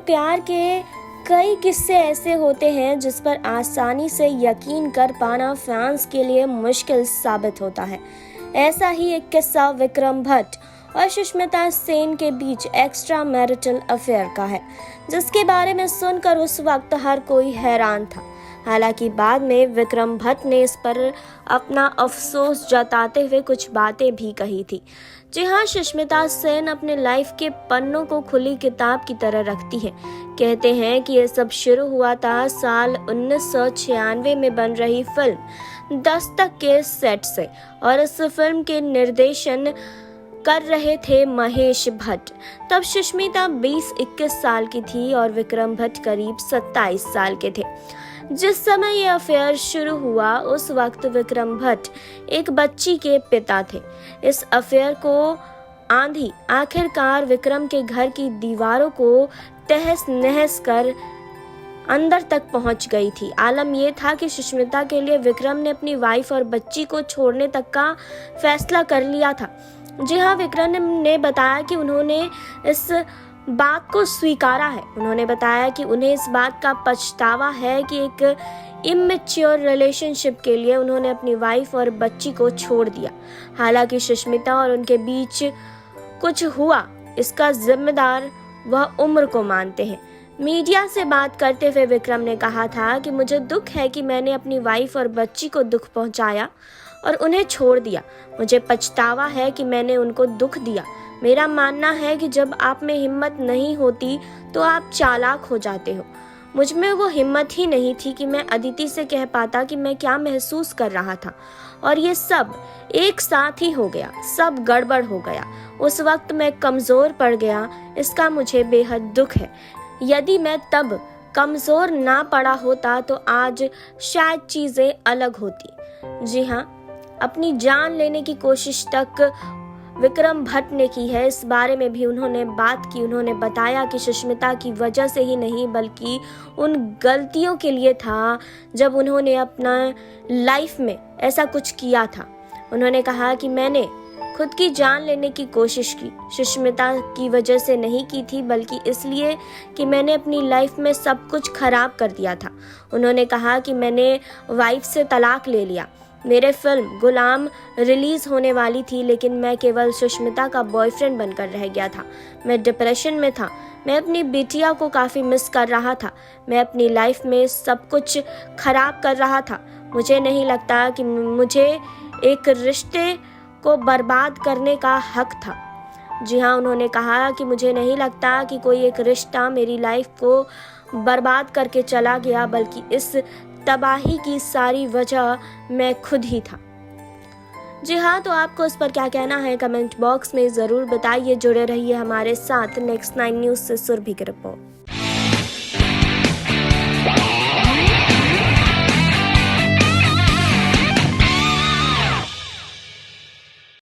प्यार के कई किस्से ऐसे होते हैं जिस पर आसानी से यकीन कर पाना फैंस के लिए मुश्किल साबित होता है। ऐसा ही एक किस्सा विक्रम भट्ट और सुष्मिता सेन के बीच एक्स्ट्रा मैरिटल अफेयर का है, जिसके बारे में सुनकर उस वक्त हर कोई हैरान था। हालांकि बाद में विक्रम भट्ट ने इस पर अपना अफसोस जताते हुए कुछ बातें भी कही थी। जी हाँ, सुष्मिता सेन अपने लाइफ के पन्नों को खुली किताब की तरह रखती हैं। कहते हैं कि ये सब शुरू हुआ था साल 1996 में बन रही फिल्म दस्तक के सेट से, और इस फिल्म के निर्देशन कर रहे थे महेश भट्ट। तब सुष्मिता 20-21 साल की थी और विक्रम भट्ट करीब 27 साल के थे। जिस समय ये अफेयर शुरू हुआ उस वक्त विक्रम भट्ट एक बच्ची के पिता थे। इस अफेयर को आंधी आखिरकार विक्रम के घर की दीवारों को तहस नहस कर अंदर तक पहुंच गई थी। आलम यह था कि सुष्मिता के लिए विक्रम ने अपनी वाइफ और बच्ची को छोड़ने तक का फैसला कर लिया था। जी हाँ, विक्रम ने बताया कि उन्होंने इस बात को स्वीकारा है। उन्होंने बताया कि उन्हें इस बात का पछतावा है कि एक इमेच्योर रिलेशनशिप के लिए उन्होंने अपनी वाइफ और बच्ची को छोड़ दिया। हालांकि सुष्मिता और उनके बीच कुछ हुआ, इसका जिम्मेदार वह उम्र को मानते हैं। मीडिया से बात करते हुए विक्रम ने कहा था कि मुझे दुख है कि मैंने अपनी वाइफ और बच्ची को दुख पहुंचाया और उन्हें छोड़ दिया। मुझे पछतावा है कि मैंने उनको दुख दिया। मेरा मानना है कि जब आप में हिम्मत नहीं होती तो आप चालाक हो जाते हो। मुझ में वो हिम्मत ही नहीं थी कि मैं अदिति से कह पाता कि मैं क्या महसूस कर रहा था, और ये सब एक साथ ही हो गया। सब गड़बड़ हो गया। उस वक्त मैं कमज़ोर पड़ गया, इसका मुझे बेहद दुख है। यदि मैं तब कमज़ोर ना पड़ा होता तो आज शायद चीज़ें अलग होती। जी हाँ, अपनी जान लेने की कोशिश तक विक्रम भट्ट ने की है। इस बारे में भी उन्होंने बात की। उन्होंने बताया कि सुष्मिता की वजह से ही नहीं बल्कि उन गलतियों के लिए था जब उन्होंने अपना लाइफ में ऐसा कुछ किया था। उन्होंने कहा कि मैंने खुद की जान लेने की कोशिश की, सुष्मिता की वजह से नहीं की थी बल्कि इसलिए कि मैंने अपनी लाइफ में सब कुछ खराब कर दिया था। उन्होंने कहा कि मैंने वाइफ से तलाक ले लिया। मेरे फिल्म गुलाम रिलीज़ होने वाली थी लेकिन मैं केवल सुष्मिता का बॉयफ्रेंड बनकर रह गया था। मैं डिप्रेशन में था। मैं अपनी बिटिया को काफ़ी मिस कर रहा था। मैं अपनी लाइफ में सब कुछ खराब कर रहा था। मुझे नहीं लगता कि मुझे एक रिश्ते को बर्बाद करने का हक था। जी हाँ, उन्होंने कहा कि मुझे नहीं लगता कि कोई एक रिश्ता मेरी लाइफ को बर्बाद करके चला गया, बल्कि इस तबाही की सारी वजह मैं खुद ही था। जी हाँ, तो आपको इस पर क्या कहना है कमेंट बॉक्स में ज़रूर बताइए। जुड़े रहिए हमारे साथ। नेक्स्ट 9 न्यूज़ से सुरभि की रिपोर्ट।